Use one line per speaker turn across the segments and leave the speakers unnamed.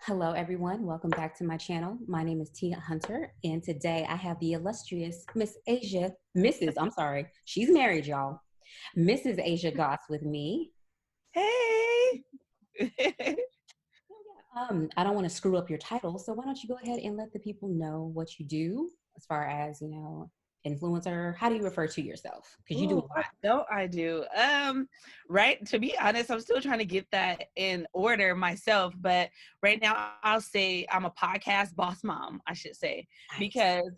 Hello everyone. Welcome back to my channel. My name is Tia Hunter, and today I have the illustrious Miss Asia, Mrs. I'm sorry, she's married, y'all. Mrs. Asya Goss with me.
Hey.
I don't want to screw up your title, so why don't you go ahead and let the people know what you do as far as, influencer. How do you refer to yourself? Because you do a
Ooh,
lot.
what don't I do? Right, to be honest, I'm still trying to get that in order myself, but right now I'll say I'm a podcast boss mom, I should say,
Nice.
because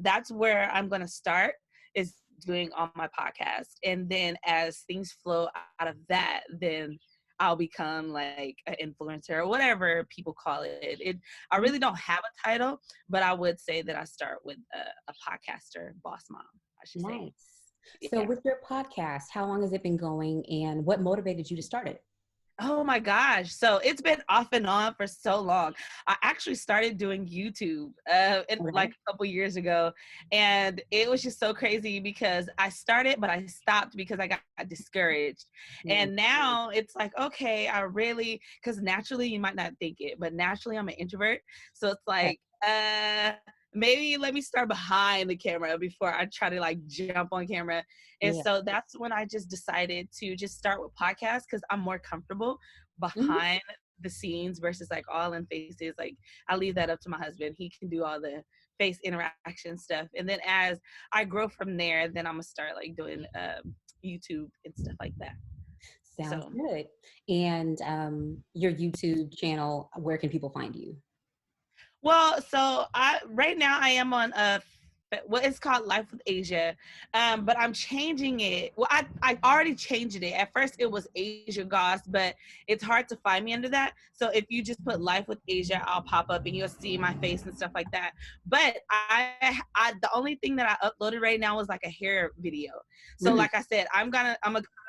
that's where I'm going to start is doing on my podcast. And then as things flow out of that, then I'll become like an influencer or whatever people call it. I really don't have a title, but I would say that I start with a podcaster boss mom, I should say.
Nice. So
Yeah.
with your podcast, how long has it been going and what motivated you to start it?
Oh my gosh. So it's been off and on for so long. I actually started doing YouTube like
Okay.
a couple years ago. And it was just so crazy because I started, but I stopped because I got discouraged.
Mm.
And now it's like, okay, because naturally you might not think it, but naturally I'm an introvert. So it's
Okay.
like, maybe let me start behind the camera before I try to like jump on camera. And
Yeah.
so that's when I just decided to just start with podcasts because I'm more comfortable
Mhm.
behind the scenes versus like all in faces. Like I leave that up to my husband. He can do all the face interaction stuff. And then as I grow from there, then I'm gonna start like doing YouTube and stuff like that.
Sounds
So
good. And your YouTube channel, where can people find you?
well, so I right now I am on what is called Life with Asia, but I'm changing it. Well, I already changed it. At first, it was Asya Goss, but it's hard to find me under that. So if you just put Life with Asia, I'll pop up and you'll see my face and stuff like that. But the only thing that I uploaded right now is like a hair video. So
Mhm.
like I said, I'm gonna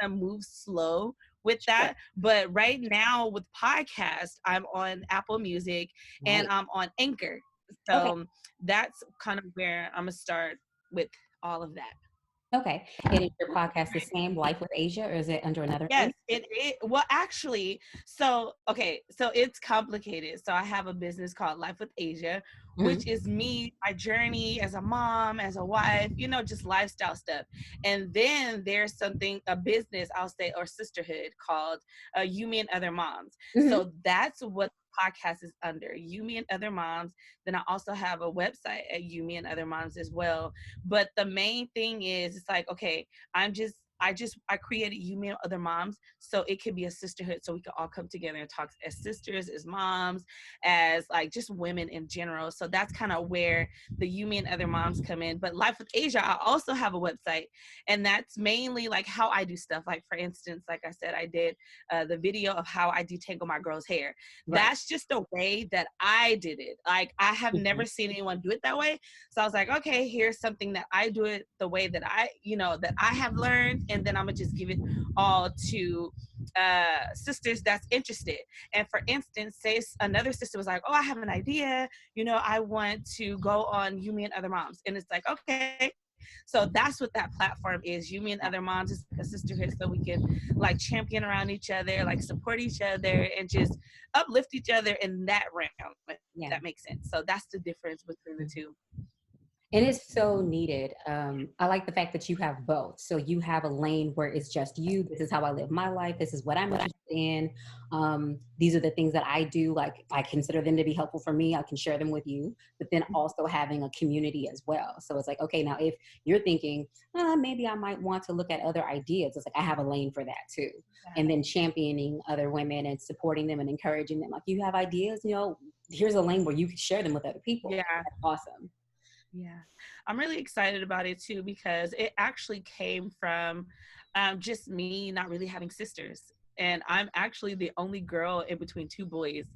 move slow with
Sure.
that. But right now with podcast, I'm on Apple Music and
Right.
I'm on Anchor.
Okay.
So that's kind of where I'm gonna start with all of that.
Okay. And is your podcast the same, Life with Asia, or is it under another name?
Yes, well actually, so okay, so it's complicated. So I have a business called Life with Asia, which
Mhm.
is me, my journey as a mom, as a wife, just lifestyle stuff. And then there's a business, I'll say, or sisterhood called You, Me, and Other Moms.
Mhm.
So that's what the podcast is under, You, Me, and Other Moms. Then I also have a website at You, Me, and Other Moms as well. But the main thing is, it's like, okay, I created You, Me, and Other Moms so it could be a sisterhood, so we could all come together and talk as sisters, as moms, as like just women in general. So that's kind of where the You, Me, and Other Moms come in. But Life with Asia, I also have a website, and that's mainly like how I do stuff. Like for instance, like I said, I did the video of how I detangle my girl's hair.
Right.
That's just the way that I did it. Like I have
Mhm.
never seen anyone do it that way. So I was like, okay, here's something that I do it the way that that I have learned, and then I'm gonna just give it all to sisters that's interested. And for instance, say another sister was like, oh, I have an idea, I want to go on You, Me, and Other Moms. And it's like, okay. So that's what that platform is. You, Me, and Other Moms is like a sisterhood, so we can like champion around each other, like support each other, and just uplift each other in that realm, if
Yeah.
that makes sense. So that's the difference between the
Mhm.
two.
And it's so needed. I like the fact that you have both. So you have a lane where it's just you. This is how I live my life. This is what I'm interested in. These are the things that I do. Like I consider them to be helpful for me. I can share them with you. But then also having a community as well. So it's like, okay, now if you're thinking, maybe I might want to look at other ideas, it's like I have a lane for that too. And then championing other women and supporting them and encouraging them. Like you have ideas, here's a lane where you can share them with other people.
Yeah.
That's awesome.
Yeah, I'm really excited about it too because it actually came from just me not really having sisters. And I'm actually the only girl in between two boys.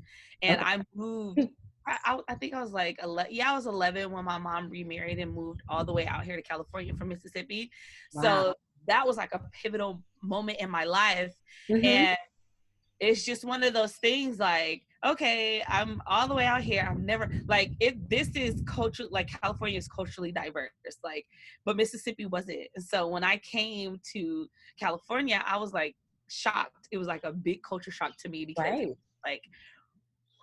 And
Okay.
I moved, I think I was like, I was 11 when my mom remarried and moved all the way out here to California from Mississippi.
Wow.
So that was like a pivotal moment in my life.
Mhm.
And it's just one of those things like, okay, I'm all the way out here. I'm never like it. This is culture, like California is culturally diverse, like, but Mississippi wasn't. And so when I came to California, I was like shocked. It was like a big culture shock to me because it
Right.
was like,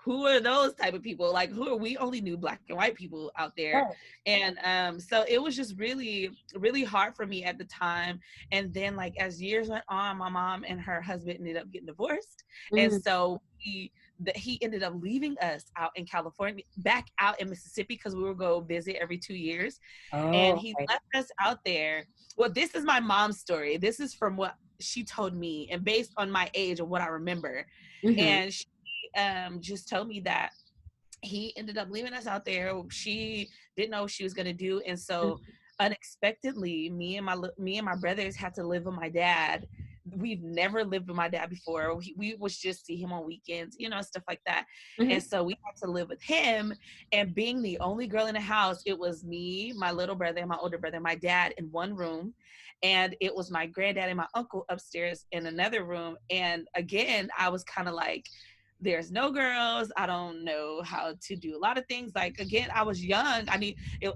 who are those type of people? Like, who are we? Only knew black and white people out there.
Right.
And so it was just really, really hard for me at the time. And then, like, as years went on, my mom and her husband ended up getting divorced. And
Mm.
so he ended up leaving us out in California, back out in Mississippi, because we would go visit every 2 years. And
Oh,
he
okay.
left us out there. Well, this is my mom's story. This is from what she told me, and based on my age and what I remember.
Mm-hmm.
And she just told me that he ended up leaving us out there. She didn't know what she was going to do. And so unexpectedly, me and my brothers had to live with my dad. We've never lived with my dad before. We was just see him on weekends, stuff like that. And
Mm-hmm.
so we had to live with him. And being the only girl in the house, it was me, my little brother, and my older brother, my dad in one room. And it was my granddad and my uncle upstairs in another room. And again, I was kind of like, there's no girls. I don't know how to do a lot of things. Like, again, I was young. It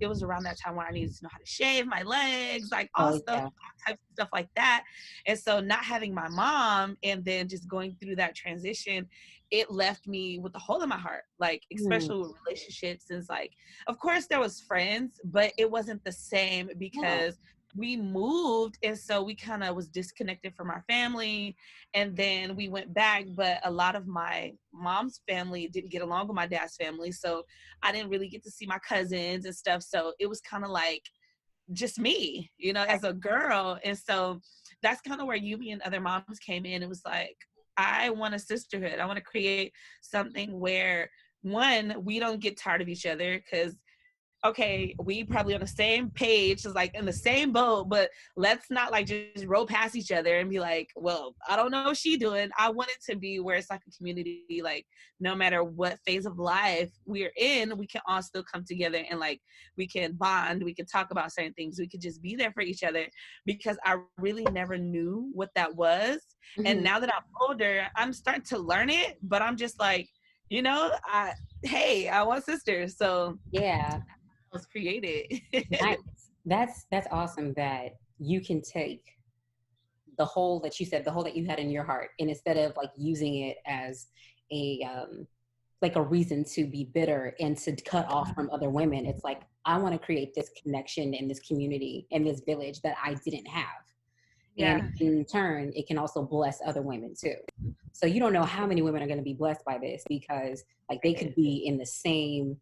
was around that time where I needed to know how to shave my legs, like all
Oh,
stuff,
yeah.
all types of stuff like that. And so not having my mom and then just going through that transition, it left me with a hole in my heart, like,
Mm.
especially with relationships. Since, like, of course there was friends, but it wasn't the same
No.
because we moved. And so we kind of was disconnected from our family, and then we went back. But a lot of my mom's family didn't get along with my dad's family, so I didn't really get to see my cousins and stuff. So it was kind of like just me, as a girl. And so that's kind of where you, me, and other moms came in. It was like, I want a sisterhood. I want to create something where, one, we don't get tired of each other, because okay, we probably on the same page, is like in the same boat, but let's not like just roll past each other and be like, well, I don't know what she doing. I want it to be where it's like a community, like no matter what phase of life we're in, we can all still come together, and like we can bond, we can talk about certain things, we could just be there for each other, because I really never knew what that was. And
Mm-hmm.
now that I'm older, I'm starting to learn it, but I'm just like, I hey, I want sisters. So
Yeah.
was created.
Nice. That's awesome that you can take the hole that you said, the hole that you had in your heart, and instead of like using it as a like a reason to be bitter and to cut off from other women, it's like, I want to create this connection in this community, in this village that I didn't have. And
Yeah,
in turn, it can also bless other women too. So you don't know how many women are going to be blessed by this, because like they could
right.
be in the same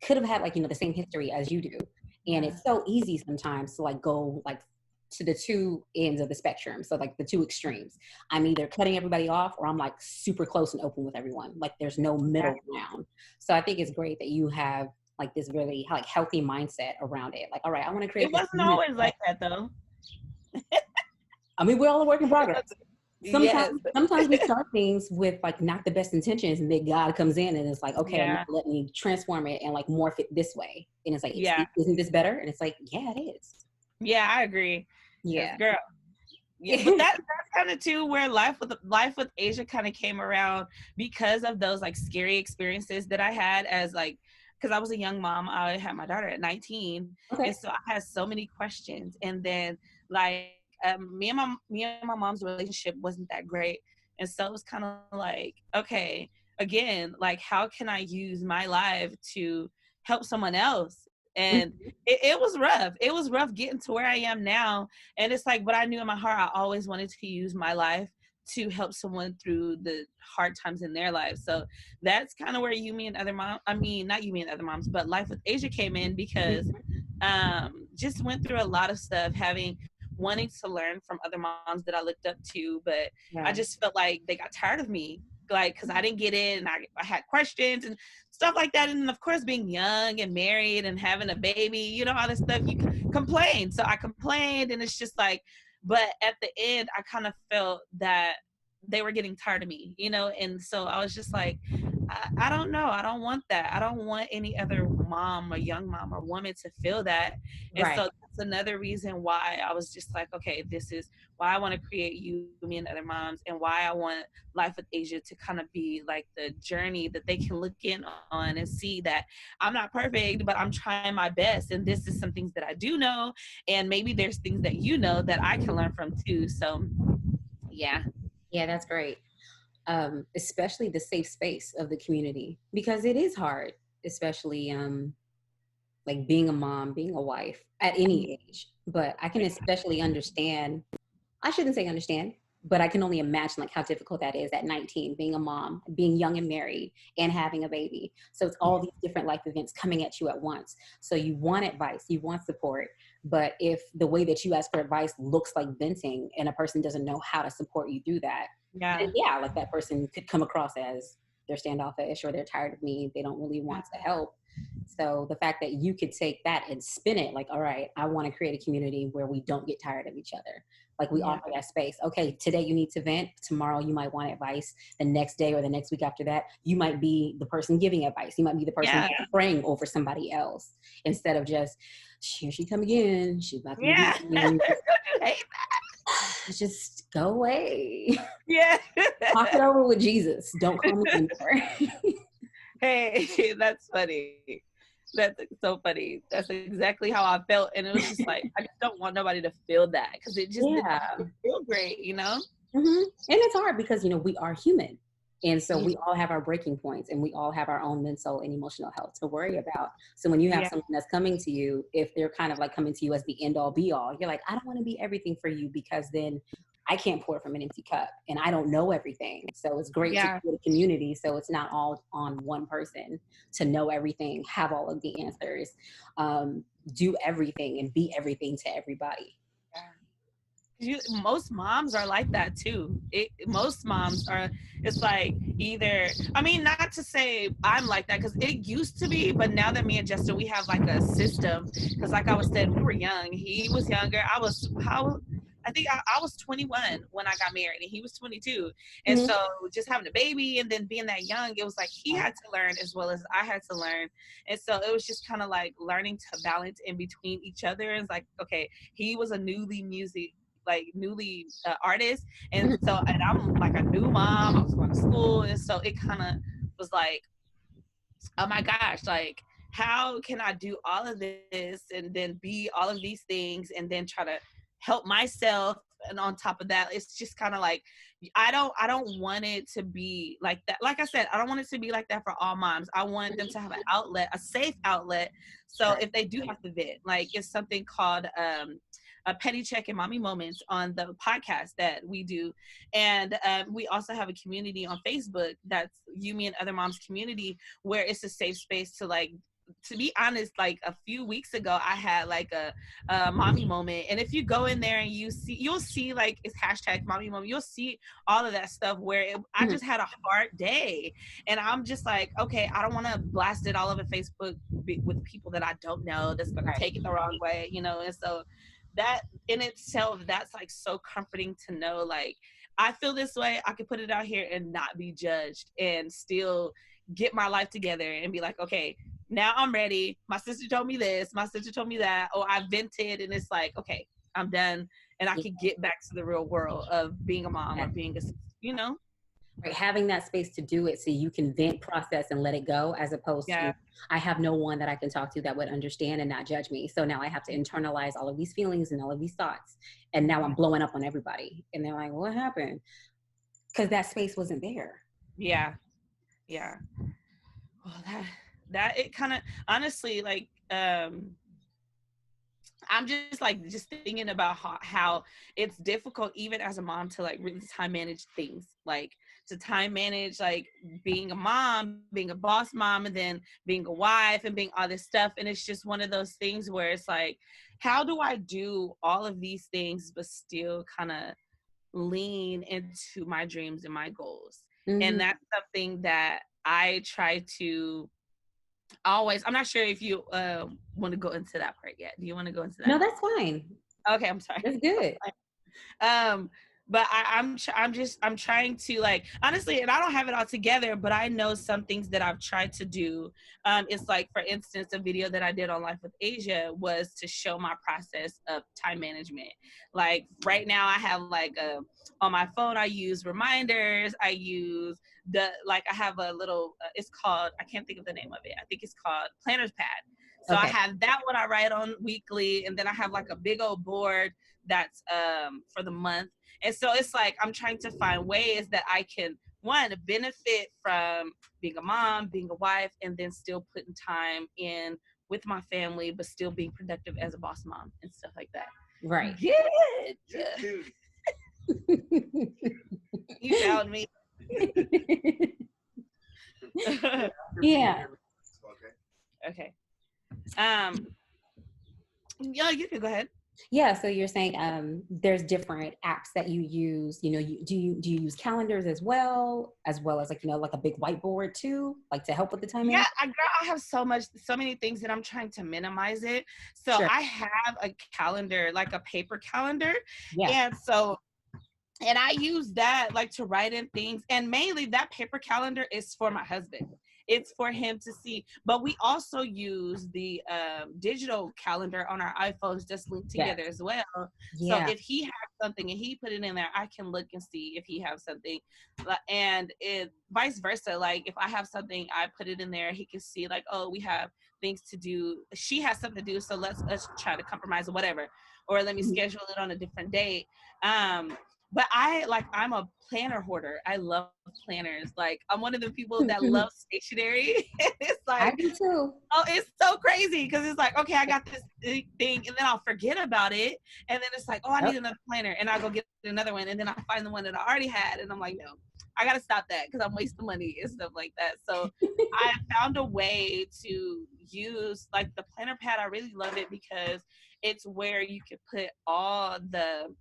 could have had like the same history as you do. And
Yeah,
it's so easy sometimes to like go like to the two ends of the spectrum. So like the two extremes. I'm either cutting everybody off, or I'm like super close and open with everyone. Like there's no middle
exactly.
ground. So I think it's great that you have like this really like healthy mindset around it. Like, all right, I want to
It
create this
wasn't
community.
always like that though.
I mean, we're all a work in
It
progress.
wasn't.
Sometimes,
Yes.
sometimes we start things with like not the best intentions, and then God comes in and it's like, okay, now
Yeah.
let me transform it and like morph it this way. And it's like,
Yeah.
isn't this better? And it's like, yeah, it is.
Yeah, I agree. Because
Yeah.
girl, yeah, but that's kind of too where life with Asia kind of came around, because of those like scary experiences that I had as like, because I was a young mom. I had my daughter at 19, and
Okay.
so I had so many questions. And then like me and my mom's relationship wasn't that great, and so it was kind of like, okay, again, like how can I use my life to help someone else? And
Mhm.
it was rough. It was rough getting to where I am now. And it's like, but I knew in my heart, I always wanted to use my life to help someone through the hard times in their lives. So that's kind of where you, me, and other mom, I mean, not you, me, and other moms, but Life with Asia came in, because
Mhm.
just went through a lot of stuff, having wanting to learn from other moms that I looked up to, but I
Yeah.
just felt like they got tired of me, like, because I didn't get in, and I had questions and stuff like that. And of course, being young and married and having a baby, all this stuff, you complain. So I complained, and it's just like, but at the end, I kind of felt that they were getting tired of me, and so I was just like, I don't know. I don't want that. I don't want any other mom or young mom or woman to feel that. And
Right.
so that's another reason why I was just like, okay, this is why I want to create You, Me, and Other Moms, and why I want Life with Asia to kind of be like the journey that they can look in on and see that I'm not perfect, but I'm trying my best. And this is some things that I do know. And maybe there's things that that I can learn from too. So, yeah.
Yeah, that's great. especially the safe space of the community, because it is hard, especially like being a mom, being a wife at any age. But I can especially understand, I shouldn't say understand, but I can only imagine like how difficult that is at 19, being a mom, being young and married and having a baby. So it's all these different life events coming at you at once. So you want advice, you want support, but if the way that you ask for advice looks like venting and a person doesn't know how to support you through that, then
Yeah.
yeah, like that person could come across as they're standoffish or they're tired of me, they don't really want to help. So the fact that you could take that and spin it like, all right, I want to create a community where we don't get tired of each other. Like we
Yeah.
offer that space. Okay, today you need to vent. Tomorrow you might want advice. The next day or the next week after that, you might be the person giving advice. You might be the person
Yeah.
praying over somebody else instead of just, here she come again. She's about to
Yeah.
be again.
Hey,
Just go away.
yeah.
Talk it over with Jesus. Don't call me anymore.
Hey, that's funny. That's so funny. That's exactly how I felt. And it was just like, I just don't want nobody to feel that because it just didn't
Yeah.
feel great, you know?
And it's hard because, you know, we are human. And so
Yeah.
we all have our breaking points and we all have our own mental and emotional health to worry about. So when you have
Yeah.
someone that's coming to you, if they're kind of like coming to you as the end all be all, you're like, I don't want to be everything for you because then I can't pour from an empty cup and I don't know everything. So it's great to
Yeah.
create a community. So it's not all on one person to know everything, have all of the answers, do everything and be everything to everybody.
Most moms are like that too. Most moms are, it's like either, I mean, not to say I'm like that because it used to be, but now that me and Justin, we have like a system because like I was said, we were young, he was younger, I think I was 21 when I got married and he was 22. And
Mhm.
so just having a baby and then being that young, it was like he had to learn as well as I had to learn. And so it was just kind of like learning to balance in between each other. It's like, okay, he was a newly artist, and so and I'm like a new mom, I was going to school, and so it kind of was like, oh my gosh, like how can I do all of this and then be all of these things and then try to help myself, and on top of that it's just kind of like I don't want it to be like that. Like I said, I don't want it to be like that for all moms. I want them to have an outlet, a safe outlet, so
Sure.
if they do have to vent, like it's something called a petty check and mommy moments on the podcast that we do. And we also have a community on Facebook that's You, Me, and Other Moms community, where it's a safe space to like, to be honest, like a few weeks ago I had like a mommy moment, and if you go in there and you'll see like it's hashtag mommy moment, you'll see all of that stuff where I
Mhm.
just had a hard day, and I'm just like, okay, I don't want to blast it all over Facebook with people that I don't know that's going to
Right.
take it the wrong way, you know. And so that in itself, that's like so comforting to know, like I feel this way, I can put it out here and not be judged and still get my life together and be like, okay, now I'm ready. My sister told me this, my sister told me that, or I vented, and it's like, okay, I'm done, and I
Yeah.
can get back to the real world of being a mom or being a, you know.
Right, having that space to do it so you can vent, process, and let it go, as opposed
Yeah.
to, I have no one that I can talk to that would understand and not judge me. So now I have to internalize all of these feelings and all of these thoughts. And now I'm blowing up on everybody. And they're like, what happened? Because that space wasn't there.
Yeah. Yeah. Well, that it kind of, honestly, like I'm just like just thinking about how it's difficult even as a mom to like really time manage things, like to time manage like being a mom, being a boss mom, and then being a wife and being all this stuff. And it's just one of those things where it's like, how do I do all of these things but still kind of lean into my dreams and my goals? And
Mhm.
that's something that I try to always. I'm not sure if you want to go into that part yet. Do you want to go into
No,
that?
that's fine.
Okay, I'm sorry.
That's good.
um but I'm trying to, like, honestly, and I don't have it all together, but I know some things that I've tried to do. It's like, for instance, a video that I did on Life with Asia was to show my process of time management. Like right now I have like on my phone I use reminders, I use I have a little it's called, I can't think of the name of it, I think it's called Planner's Pad. So I
Okay.
have that one I write on weekly, and then I have like a big old board that's for the month. And so it's like I'm trying to find ways that I can one, benefit from being a mom, being a wife, and then still putting time in with my family, but still being productive as a boss mom and stuff like that.
Right.
Get it. You found me.
Yeah.
Okay. Yeah, you can go ahead.
Yeah, so you're saying there's different apps that you use. Do you use calendars as well as like like a big whiteboard too, like to help with the
Yeah,
timing?
girl, I have so many things that I'm trying to minimize it. So
Sure.
I have a calendar, like a paper calendar,
Yeah.
and so and I use that like to write in things. And mainly that paper calendar is for my husband. It's for him to see. But we also use the digital calendar on our iPhones just linked
Yes.
together as well. So
Yeah.
if he has something and he put it in there, I can look and see if he has something. And it vice versa. Like if I have something, I put it in there. He can see like, oh, we have things to do. She has something to do. So let's try to compromise or whatever. Or let me
Mhm.
schedule it on a different date. But I'm a planner hoarder. I love planners. Like I'm one of the people that love stationery. It's
I
like,
do too.
oh, it's so crazy because it's like, okay, I got this big thing, and then I'll forget about it, and then it's like, oh, I
Yep.
need another planner, and I go get another one, and then I find the one that I already had, and I'm like, no, I gotta stop that because I'm wasting money and stuff like that. So I found a way to use like the planner pad. I really love it because it's where you can put all of the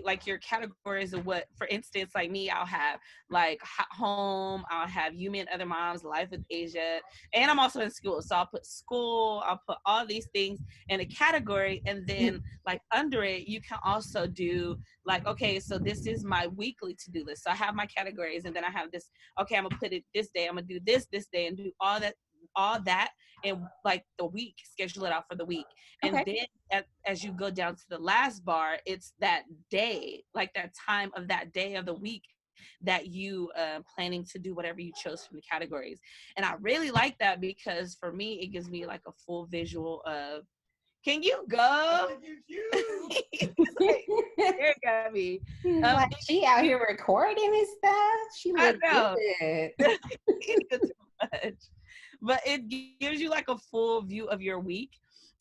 like your categories of what, for instance, like me, I'll have like home, I'll have you, me and other moms, life with Asia, and I'm also in school, so I'll put school, I'll put all these things in a category, and then like under it you can also do like, okay, so this is my weekly to-do list. So I have my categories, and then I have this, okay, I'm gonna put it this day, I'm gonna do this day, and do all that and like the week, schedule it out for the week. And
Okay.
then as you go down to the last bar, it's that day, like that time of that day of the week that you planning to do whatever you chose from the categories. And I really like that because for me it gives me like a full visual of, can you go? It's like, there got me.
Like she out here recording and stuff. She
I
look
know.
good.
It's too much. But it gives you like a full view of your week.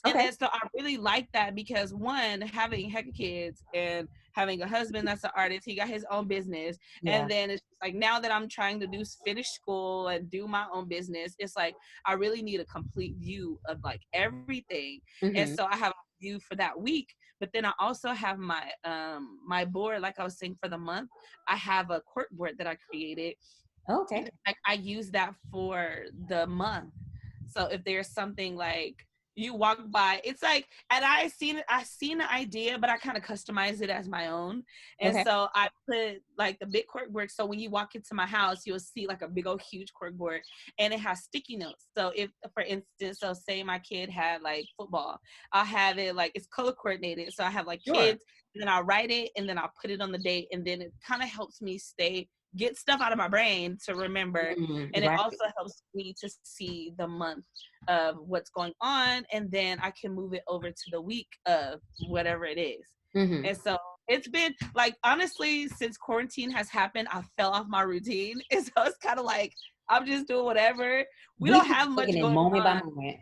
And
Okay.
then so I really like that because one, having heck of kids and having a husband that's an artist, he got his own business.
Yeah.
And then it's just like now that I'm trying to finish school and do my own business, it's like I really need a complete view of like everything. And
Hmm.
so I have a view for that week. But then I also have my board, like I was saying, for the month. I have a cork board that I created,
Okay.
like I use that for the month. So if there's something like you walk by, it's like, and I seen the idea, but I kind of customize it as my own. And
Okay.
so I put like the big cork board. So when you walk into my house, you'll see like a big old huge cork board, and it has sticky notes. So if, for instance, so say my kid had like football, I'll have it like it's color coordinated. So I have like
Sure.
kids, and then I'll write it, and then I'll put it on the date, and then it kind of helps me get stuff out of my brain to remember. And it
Right.
also helps me to see the month of what's going on, and then I can move it over to the week of whatever it is.
Hmm.
And so it's been like, honestly, since quarantine has happened, I fell off my routine. And so it's kind of like I'm just doing whatever. We
We
don't
just
have much
taking it
going
moment by
on.
moment.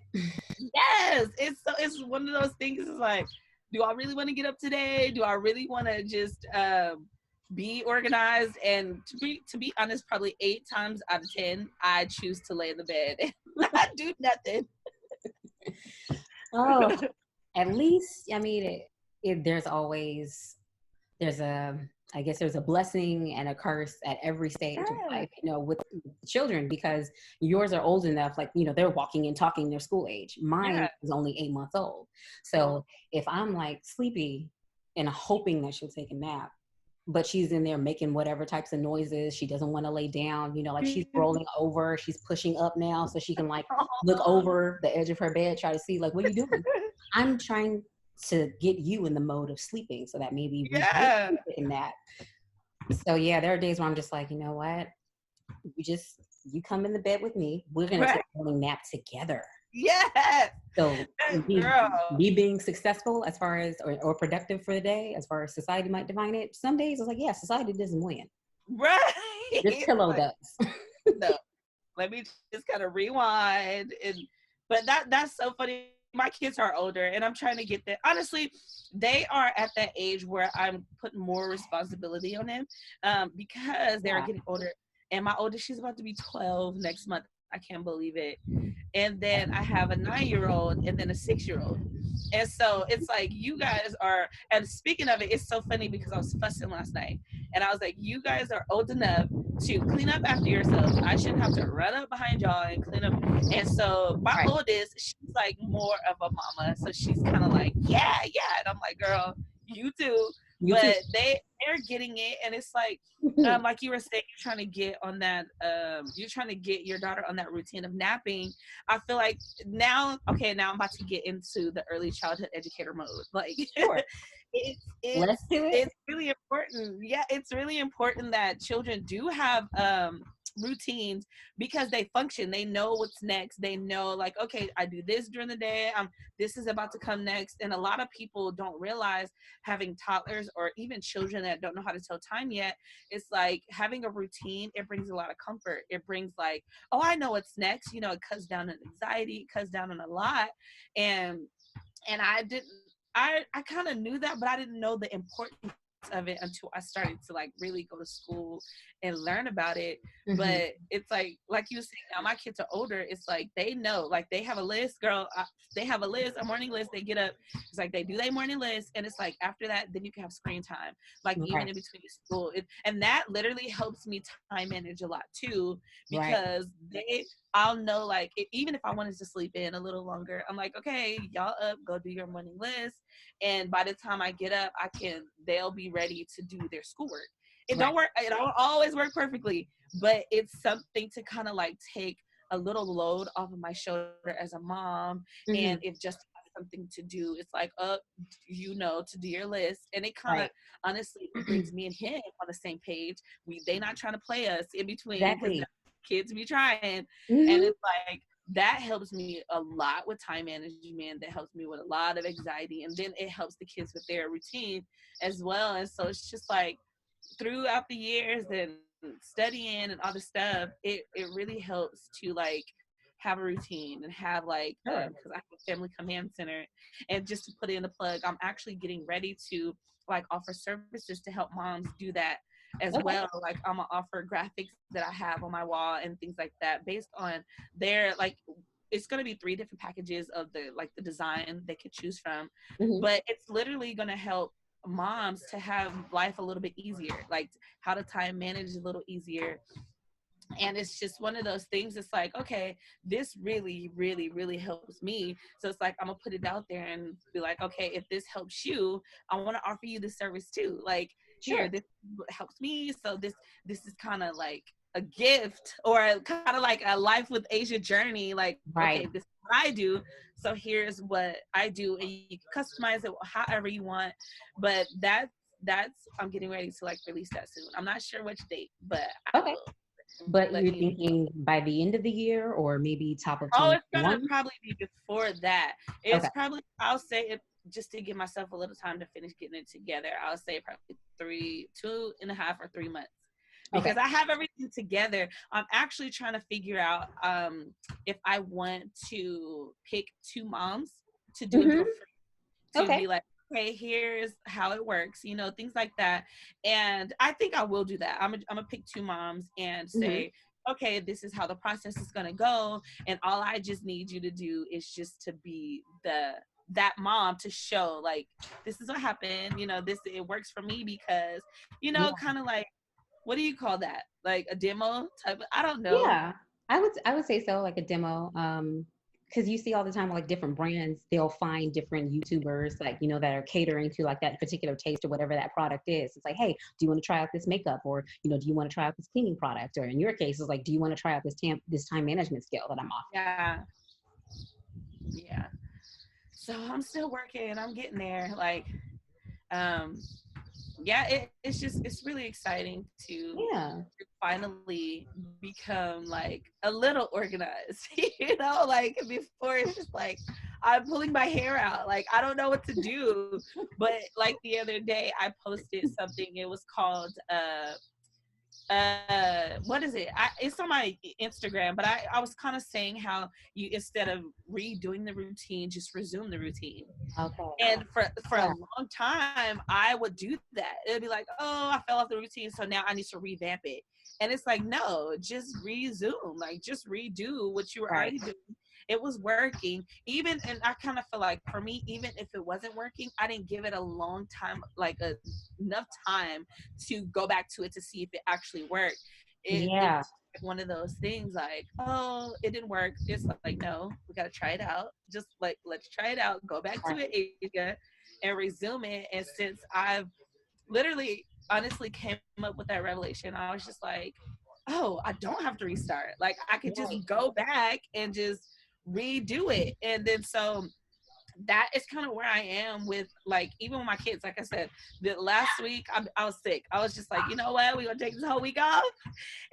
Yes, it's one of those things. It's like, do I really want to get up today? Do I really want to just be organized? And to be honest, probably 8 times out of 10, I choose to lay in the bed and not do nothing.
Oh, at least I mean, there's always there's I guess there's a blessing and a curse at every stage of
Yeah.
life, with children, because yours are old enough, like, they're walking and talking their school age. Mine
Yeah.
is only 8 months old.
Oh,
So if I'm like sleepy and hoping that she'll take a nap, but she's in there making whatever types of noises, she doesn't want to lay down, like she's rolling over, she's pushing up now so she can like look over the edge of her bed, try to see like, what are you doing? I'm trying to get you in the mode of sleeping so that maybe we both
yeah.
can take a nap. So yeah, there are days where I'm just like, you know what? You come in the bed with me. We're gonna
Right.
take a morning nap together.
Yes.
So
Girl.
me being successful as far as or productive for the day, as far as society might define it, some days it's like, yeah, society doesn't win.
Right.
This pillow
Like,
does.
no, let me just kind of rewind. And but that's so funny. My kids are older and I'm trying to get them. Honestly, they are at that age where I'm putting more responsibility on them, because they're
Yeah.
getting older. And my oldest, she's about to be 12 next month. I can't believe it. And then I have a 9-year-old and then a 6-year-old. And so it's like you guys are, and speaking of it, it's so funny because I was fussing last night and I was like, you guys are old enough to clean up after yourselves. I shouldn't have to run up behind y'all and clean up. And so my
Right.
oldest, she's like more of a mama. So she's kind of like, yeah, yeah. And I'm like, girl, you too.
You too.
But they're getting it. And it's like you were saying, you're trying to get on that, you're trying to get your daughter on that routine of napping. I feel like now, okay, now I'm about to get into the early childhood educator mode. Like,
Sure.
it's
Let's
it's
do it.
it's really important. Yeah, it's really important that children do have routines because they function. They know what's next. They know, like, okay, I do this during the day. This is about to come next. And a lot of people don't realize, having toddlers or even children that don't know how to tell time yet, it's like having a routine, it brings a lot of comfort. It brings like, oh, I know what's next. It cuts down on anxiety, it cuts down on a lot. And I didn't, I kind of knew that, but I didn't know the importance of it until I started to like really go to school and learn about it.
Hmm.
But it's like you were saying, now my kids are older. It's like they know, like they have a list, girl. They have a list, a morning list. They get up. It's like they do their morning list, and it's like after that, then you can have screen time, like even
Right.
in between school. And that literally helps me time manage a lot too,
Right.
because I'll know, like, even if I wanted to sleep in a little longer, I'm like, okay, y'all up, go do your morning list. And by the time I get up, they'll be ready to do their schoolwork.
Right.
It don't always work perfectly, but it's something to kind of like take a little load off of my shoulder as a mom. And
Hmm.
if just something to do, it's like, to do your list. And it kind of,
Right.
honestly, it brings me and him on the same page. They not trying to play us in between, because
Exactly.
kids be trying. And
Hmm.
it's like, that helps me a lot with time management. That helps me with a lot of anxiety. And then it helps the kids with their routine as well. And so it's just like, throughout the years and studying and all the stuff, it really helps to like have a routine and have like,
Sure.
because I have a family command center. And just to put in the plug, I'm actually getting ready to like offer services to help moms do that as
Okay.
well. Like, I'm gonna offer graphics that I have on my wall and things like that based on their, like, it's going to be 3 different packages of the design they could choose from.
Hmm.
But it's literally going to help moms to have life a little bit easier, like how to time manage a little easier. And it's just one of those things. It's like, okay, this really, really, really helps me. So it's like, I'm gonna put it out there and be like, okay, if this helps you, I want to offer you this service too. Like, here,
Sure.
this helps me. So this is kind of like a gift, or kind of like a life with Asia journey. Like, okay,
Right.
this is what I do, so here's what I do. And you can customize it however you want. But that's I'm getting ready to like release that soon. I'm not sure which date, but I
Okay.
will
But
let
you're
you know.
thinking by the end of the year or maybe top of
Oh, it's gonna
2021?
probably be before that. It's
Okay.
probably, I'll say it, just to give myself a little time to finish getting it together. I'll say probably 2.5 or 3 months, because
Okay.
I have everything together. I'm actually trying to figure out if I want to pick 2 moms to do it for
Hmm.
free, to
Okay.
be like, okay, here's how it works, things like that. And I think I will do that. I'm gonna pick 2 moms and
Hmm.
say, okay, this is how the process is gonna go, and all I just need you to do is just to be that mom to show, like, this is what happened. This, it works for me because,
Yeah.
kind of like, what do you call that? Like a demo type of, I don't know.
Yeah. I would say so, like a demo. Because you see all the time, like different brands, they'll find different YouTubers, like, that are catering to like that particular taste or whatever that product is. It's like, hey, do you want to try out this makeup? Or, do you want to try out this cleaning product? Or in your case, it's like, do you want to try out this time management skill that I'm offering?
Yeah, yeah. So I'm still working. I'm getting there. Like, um, yeah, it's really exciting
Yeah.
to finally become like a little organized. Like before, it's just like I'm pulling my hair out, like I don't know what to do. But like the other day, I posted something. It was called what is it? It's on my Instagram, but I was kind of saying how you, instead of redoing the routine, just resume the routine.
Okay.
And for a
Yeah.
long time, I would do that. It'd be like, oh, I fell off the routine, so now I need to revamp it. And it's like, no, just resume, like just redo what you were
Right.
already doing. It was working. Even, and I kind of feel like for me, even if it wasn't working, I didn't give it a long time, like enough time to go back to it to see if it actually worked. It
Yeah.
was one of those things like, oh, it didn't work. It's like, no, we got to try it out. Just like, let's try it out, go back to
Right.
it, Asia, and resume it. And since I've literally honestly came up with that revelation, I was just like, oh, I don't have to restart. Like, I could just
Right.
go back and just redo it. And then so that is kind of where I am with, like, even with my kids. Like I said, the last week I was sick. I was just like, you know what, we're gonna take this whole week off,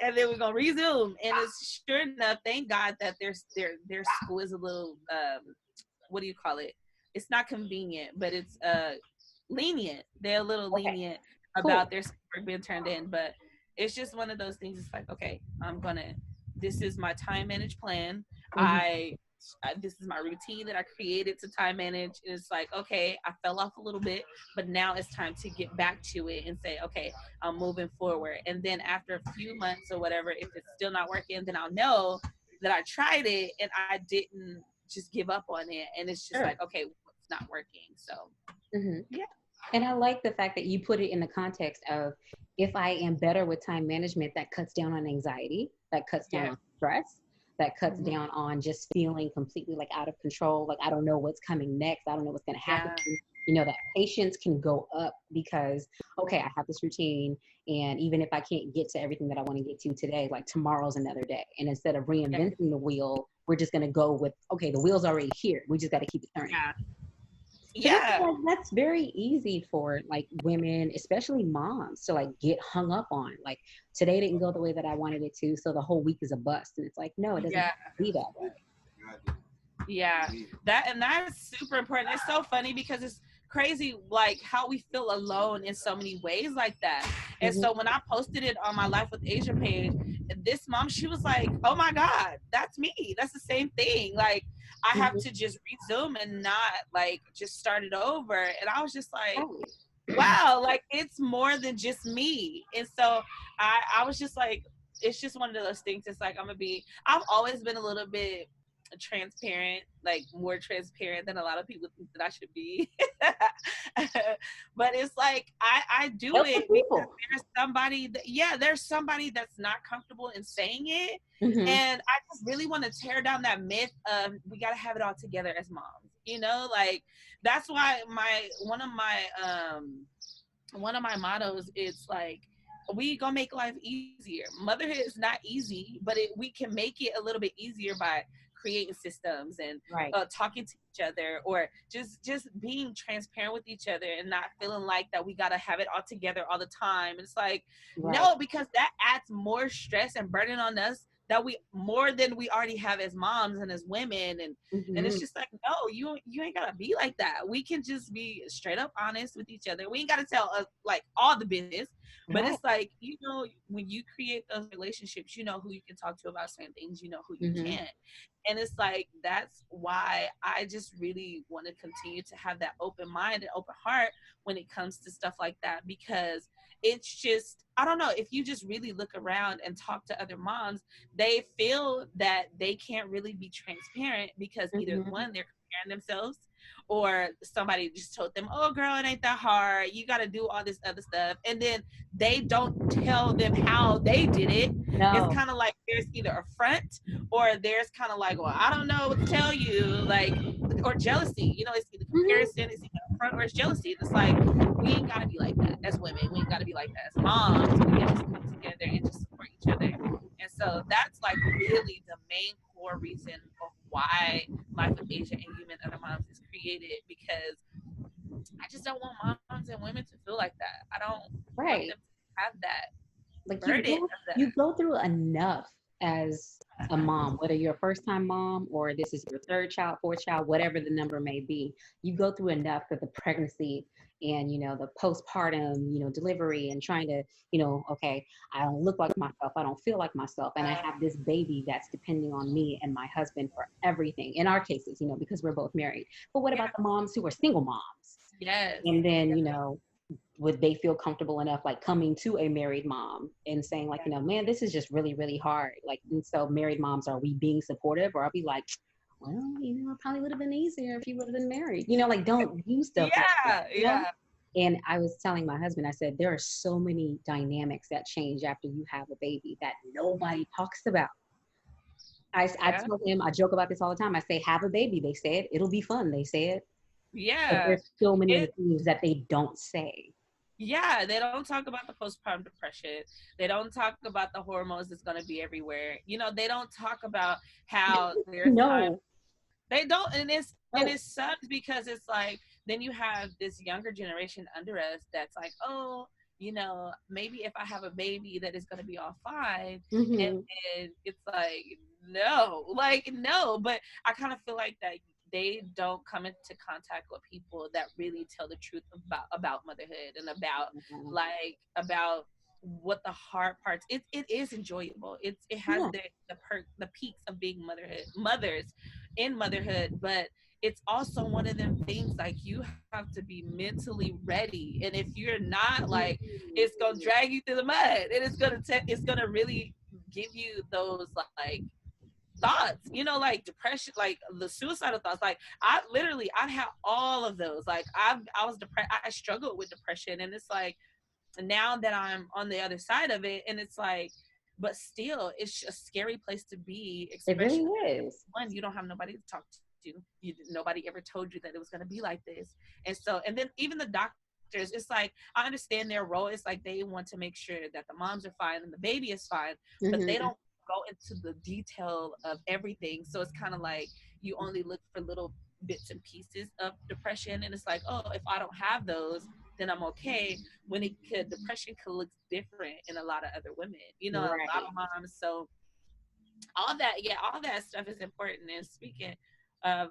and then we're gonna resume. And it's sure enough, thank God that their school is a little what do you call it? It's not convenient, but it's lenient. They're a little
Okay.
lenient
Cool.
about their schoolwork being turned in, but it's just one of those things. It's like, okay, I'm gonna. This is my time managed plan.
Hmm.
This is my routine that I created to time manage. And it's like, okay, I fell off a little bit, but now it's time to get back to it and say, okay, I'm moving forward. And then after a few months or whatever, if it's still not working, then I'll know that I tried it and I didn't just give up on it. And it's just
Sure.
like, okay, it's not working. So
Hmm.
yeah,
And I like the fact that you put it in the context of, if I am better with time management, that cuts down on anxiety, that cuts down
yeah,
on stress, that cuts
mhm,
down on just feeling completely like out of control. Like, I don't know what's coming next. I don't know what's going to happen.
yeah,
You know, that patience can go up because, okay, I have this routine. And even if I can't get to everything that I want to get to today, like tomorrow's another day. And instead of
yeah,
reinventing the wheel, we're just going to go with, okay, the wheel's already here. We just got to keep it turning.
yeah,
But I feel
yeah.
like that's very easy for like women, especially moms, to like get hung up on. Like, today didn't go the way that I wanted it to, so the whole week is a bust. And it's like, no, it doesn't
Yeah.
have to be that way.
Yeah, that, and that's super important. It's so funny because it's crazy, like how we feel alone in so many ways like that. And
Hmm.
so when I posted it on my Life with Asia page, this mom, she was like, oh my God, that's me, that's the same thing. Like, I have
Hmm.
to just resume and not like just start it over. And I was just like,
Right.
wow, like it's more than just me. And so I was just like, it's just one of those things. It's like, I've always been a little bit transparent, like more transparent than a lot of people think that I should be. But it's like I do
Help some
it because
people.
there's somebody that, yeah, there's somebody that's not comfortable in saying it.
Hmm.
And I just really want to tear down that myth of we got to have it all together as moms. Like that's why my one of my mottos is like, we gonna make life easier. Motherhood is not easy, but we can make it a little bit easier by creating systems and
Right.
talking to each other, or just being transparent with each other and not feeling like that we gotta have it all together all the time. It's like,
Right.
no, because that adds more stress and burden on us that we more than we already have as moms and as women. And it's
Hmm.
just like, no, you ain't gotta be like that. We can just be straight up honest with each other. We ain't gotta tell us like all the business, but
Right.
it's like, when you create those relationships, you know who you can talk to about certain things, you know who you
Hmm.
can't. And it's like, that's why I just really want to continue to have that open mind and open heart when it comes to stuff like that, because it's just, I don't know, if you just really look around and talk to other moms, they feel that they can't really be transparent because either
Hmm.
one, they're comparing themselves, or somebody just told them, oh girl, it ain't that hard, you got to do all this other stuff, and then they don't tell them how they did it. It's
No.
kind of like there's either a front, or there's kind of like, well, I don't know what to tell you, like, or jealousy. It's either
Hmm.
comparison, it's either a front, or it's jealousy. And it's like, we ain't gotta be like that as women. We ain't gotta be like that as moms. We can just come together and just support each other. And so that's like really the main core reason of why Life with Asia and You and Other Moms is created, because I just don't want moms and women to feel like that. I don't want them
Right.
to have that
Like,
burden of
you
that.
go through enough as a mom, whether you're a first time mom or this is your third child, fourth child, whatever the number may be, you go through enough of the pregnancy and, the postpartum, delivery and trying to, okay, I don't look like myself. I don't feel like myself. And I have this baby that's depending on me and my husband for everything in our cases, because we're both married. But what about the moms who are single moms?
Yes.
And then, would they feel comfortable enough like coming to a married mom and saying like, man, this is just really, really hard. Like, and so married moms, are we being supportive, or I'll be like, well, it probably would have been easier if you would have been married, like don't use stuff like that,
Yeah.
And I was telling my husband, I said, there are so many dynamics that change after you have a baby that nobody talks about. I tell him, I joke about this all the time. I say, have a baby. They said it'll be fun. They said, but
Yeah.
there's so many things that they don't say.
Yeah, they don't talk about the postpartum depression. They don't talk about the hormones that's going to be everywhere. They don't talk about how there's time.
No.
They don't, and it sucks because it's like then you have this younger generation under us that's like, oh, maybe if I have a baby that is going to be all fine, and it's like no, but I kind of feel like that they don't come into contact with people that really tell the truth about motherhood and about what the hard parts. It is enjoyable. It has the peaks of being mothers in motherhood, but it's also one of them things like you have to be mentally ready, and if you're not, like, it's gonna drag you through the mud, and it's gonna really give you those like thoughts, like depression, like the suicidal thoughts. Like I have all of those. Like I was depressed. I struggled with depression, and it's like now that I'm on the other side of it, and it's like, but still, it's a scary place to be,
It really
especially
is.
when you don't have nobody to talk to. Nobody ever told you that it was going to be like this, and then even the doctors, it's like I understand their role. It's like they want to make sure that the moms are fine and the baby is fine, but they don't go into the detail of everything. So it's kind of like you only look for little bits and pieces of depression, and it's like, oh, if I don't have those, then I'm okay. When depression could look different in a lot of other women, a lot of moms. So all that stuff is important. And speaking of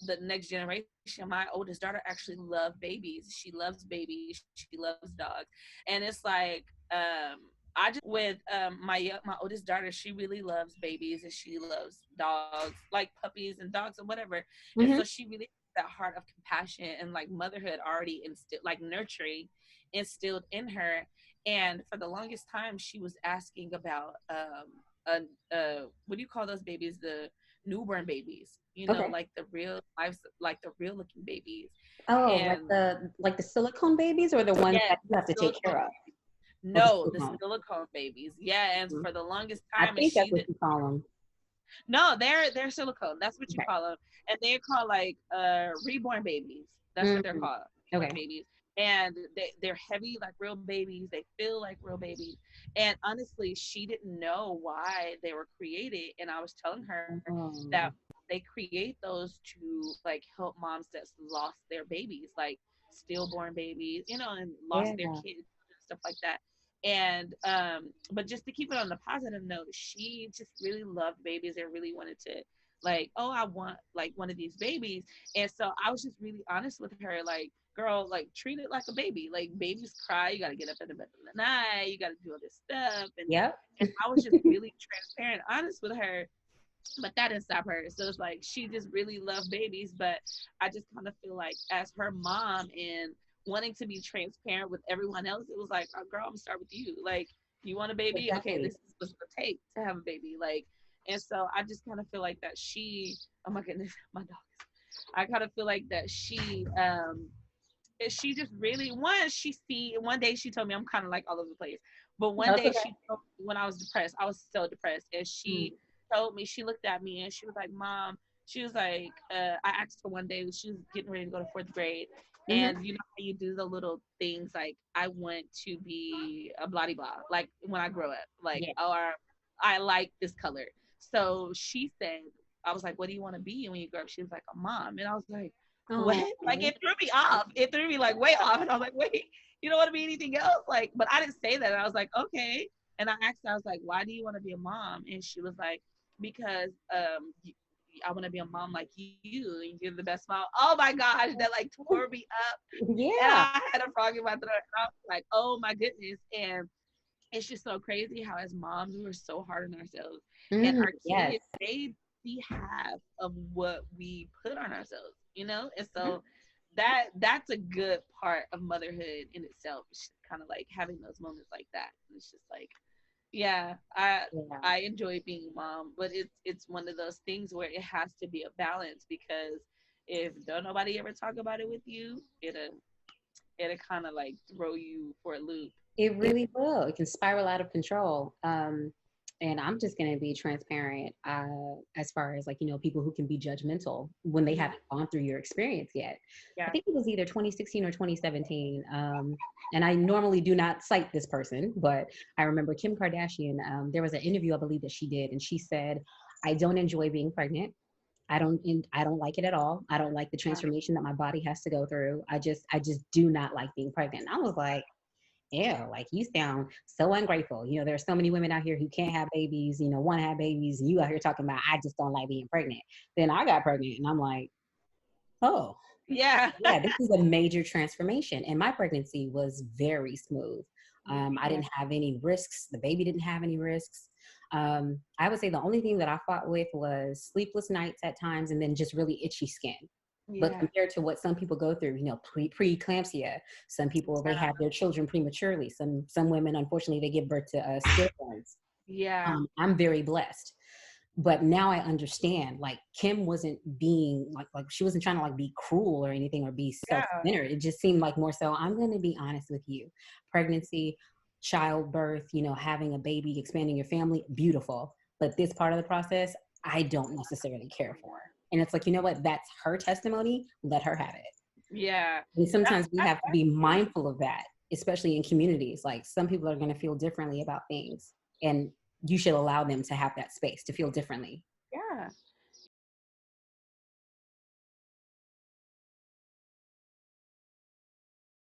the next generation, my oldest daughter actually loves babies. She loves babies. She loves dogs, and it's like I just with my oldest daughter, she really loves babies and she loves dogs, like puppies and dogs or whatever. And so she really has that heart of compassion and like motherhood already instilled, like nurturing instilled in her. And for the longest time, she was asking about what do you call those babies? The newborn babies, like the real lives, like the real looking babies.
Oh,
And
like the silicone babies, or the ones that you have to take care of?
No, the silicone babies. Yeah, and for the longest time,
I think that's what you call them.
No, they're silicone. That's what you call them, and they're called like reborn babies. That's what they're called, babies. And they're heavy like real babies. They feel like real babies. And honestly, she didn't know why they were created. And I was telling her that they create those to like help moms that lost their babies, like stillborn babies, and lost their kids and stuff like that. And but just to keep it on the positive note, she just really loved babies and really wanted to, like, oh, I want like one of these babies. And so I was just really honest with her, like, girl, like, treat it like a baby. Like, babies cry, you got to get up in the middle of the night, you got to do all this stuff. And I was just really transparent, honest with her, but that didn't stop her. So it's like she just really loved babies. But I just kind of feel like as her mom and wanting to be transparent with everyone else, it was like, oh, girl, I'm gonna start with you. Like, you want a baby? Okay, this is what's gonna take to have a baby. Like, and so I just kind of feel like that oh my goodness, my dog. I kind of feel like that she just really one day she told me, I'm kind of like all over the place, but one day she told me when I was depressed, I was so depressed, and she told me, she looked at me and she was like, Mom, she was like, I asked her one day, she was getting ready to go to 4th grade, and you know how you do the little things like, I want to be a blah blah, like when I grow up, like, or I like this color. So she said, I was like, what do you want to be when you grow up? She was like, a mom. And I was like, what? Like, it threw me off. It threw me like way off. And I was like, wait, you don't want to be anything else? Like, but I didn't say that. And I was like, okay. And I asked her, I was like, why do you want to be a mom? And she was like, because I want to be a mom like you, and you're the best mom. Oh my gosh, that like tore me up, and
Yeah.
I had a frog in my throat. And I was like, oh my goodness, and it's just so crazy how as moms we're so hard on ourselves, and our
Yes.
kids, they see half of what we put on ourselves, you know. And so that's a good part of motherhood in itself. It's kind of like having those moments like that. It's just like, yeah,
Yeah.
I enjoy being a mom, but it's one of those things where it has to be a balance, because if don't nobody ever talk about it with you, it'll kind of like throw you for a loop.
It really will. It can spiral out of control. And I'm just going to be transparent as far as like, people who can be judgmental when they
Mhm.
haven't gone through your experience yet. I
Yeah,
think it was either 2016 or 2017. And I normally do not cite this person, but I remember Kim Kardashian. There was an interview I believe that she did, and she said, "I don't enjoy being pregnant. I don't like it at all. I don't like the
yeah,
transformation that my body has to go through. I just do not like being pregnant." And I was like, ew, like you sound so ungrateful. There are so many women out here who can't have babies, want to have babies, and you out here talking about, I just don't like being pregnant. Then I got pregnant and I'm like, oh,
yeah.
yeah, this is a major transformation. And my pregnancy was very smooth. I
Yeah,
didn't have any risks. The baby didn't have any risks. I would say the only thing that I fought with was sleepless nights at times and then just really itchy skin. But
yeah,
compared to what some people go through, preeclampsia, some people they have their children prematurely. Some women, unfortunately, they give birth to stillborns.
yeah,
I'm very blessed, but now I understand. Like Kim wasn't being like she wasn't trying to like be cruel or anything or be
yeah,
self-centered. It just seemed like more so. I'm going to be honest with you. Pregnancy, childbirth, having a baby, expanding your family, beautiful. But this part of the process, I don't necessarily care for. And it's like, you know what? That's her testimony. Let her have it.
yeah.
And
That,
sometimes we
that
have to be mindful of that, especially in communities. Like some people are going to feel differently about things, and you should allow them to have that space to feel differently.
yeah.